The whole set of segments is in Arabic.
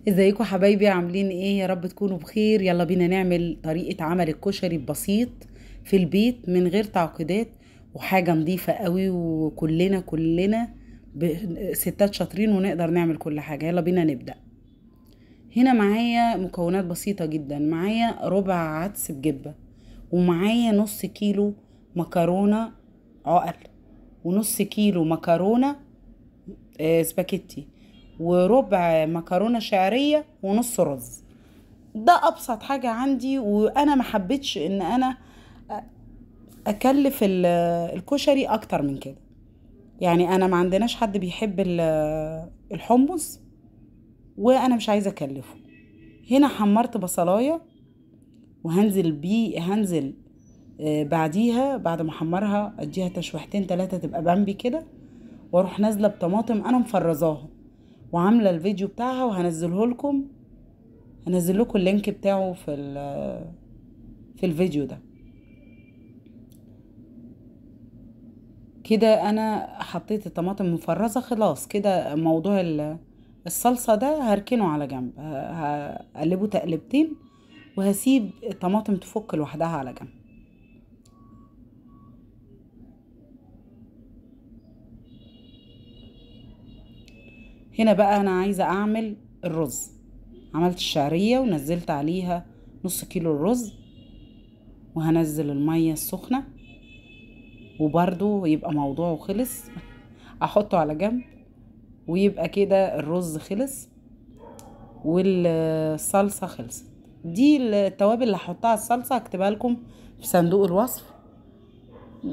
ازيكم حبايبي؟ عاملين ايه؟ يا رب تكونوا بخير. يلا بينا نعمل طريقة عمل الكشري بسيط في البيت من غير تعقيدات، وحاجة نظيفة قوي، وكلنا ستات شاطرين ونقدر نعمل كل حاجة. يلا بينا نبدأ. هنا معايا مكونات بسيطة جدا. معايا ربع عدس بجبة، ومعايا نص كيلو مكرونة عقل، ونص كيلو مكرونة سباكيتي، وربع مكرونة شعرية، ونص رز. ده ابسط حاجة عندي، وانا ما حبيتش ان انا اكلف الكشري اكتر من كده. يعني انا ما عندناش حد بيحب الحمص، وانا مش عايزة اكلفه. هنا حمرت بصلاية، هنزل بعديها بعد ما احمرها اديها تشويحتين تلاتة تبقى بامبي كده، واروح نازلة بطماطم انا مفرزاها وعاملة الفيديو بتاعها، هنزل لكم اللينك بتاعه في الفيديو ده. كده انا حطيت الطماطم المفرزة. خلاص كده موضوع الصلصة ده هركنه على جنب، هقلبه تقلبتين وهسيب الطماطم تفك لوحدها على جنب. هنا بقى انا عايزة اعمل الرز. عملت الشعرية ونزلت عليها نص كيلو الرز، وهنزل المية السخنة، وبرضو يبقى موضوعه خلص. احطه على جنب، ويبقى كده الرز خلص والصلصة خلصت. دي التوابل اللي هحطها على الصلصة هكتبها لكم في صندوق الوصف.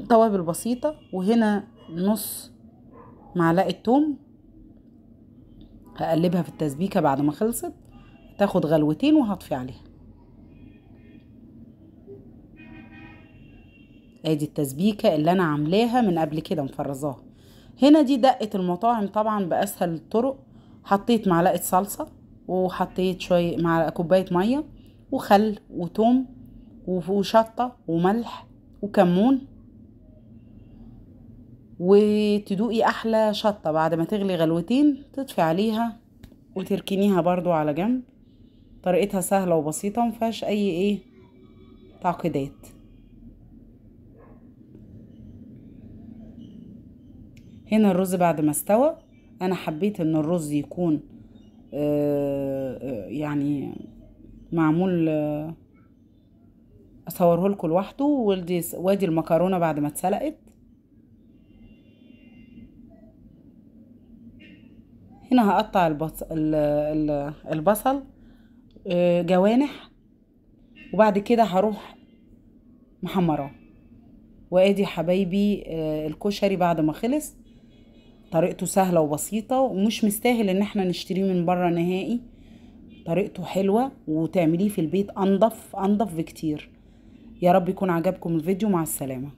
توابل بسيطة. وهنا نص معلقة توم، هقلبها في التسبيكة بعد ما خلصت، تاخد غلوتين وهطفي عليها. ادي التسبيكة اللي انا عاملاها من قبل كده مفرزاها. هنا دي دقة المطاعم طبعا بأسهل الطرق. حطيت معلقة صلصة، وحطيت شوية مع كوباية مية، وخل وتوم وشطة وملح وكمون. وتدوقي احلى شطة بعد ما تغلي غلوتين، تطفي عليها وتركنيها برضو على جنب. طريقتها سهلة وبسيطة، مفيهاش اي تعقيدات. هنا الرز بعد ما استوى، انا حبيت ان الرز يكون يعني معمول، اصوره لكم لوحده. وادي المكرونة بعد ما اتسلقت. هنا هقطع البصل جوانح، وبعد كده هروح محمراه. وادي حبايبي الكشري بعد ما خلص. طريقته سهلة وبسيطة، ومش مستاهل ان احنا نشتريه من بره نهائي. طريقته حلوة، وتعمليه في البيت انضف بكتير. يا رب يكون عجبكم الفيديو. مع السلامة.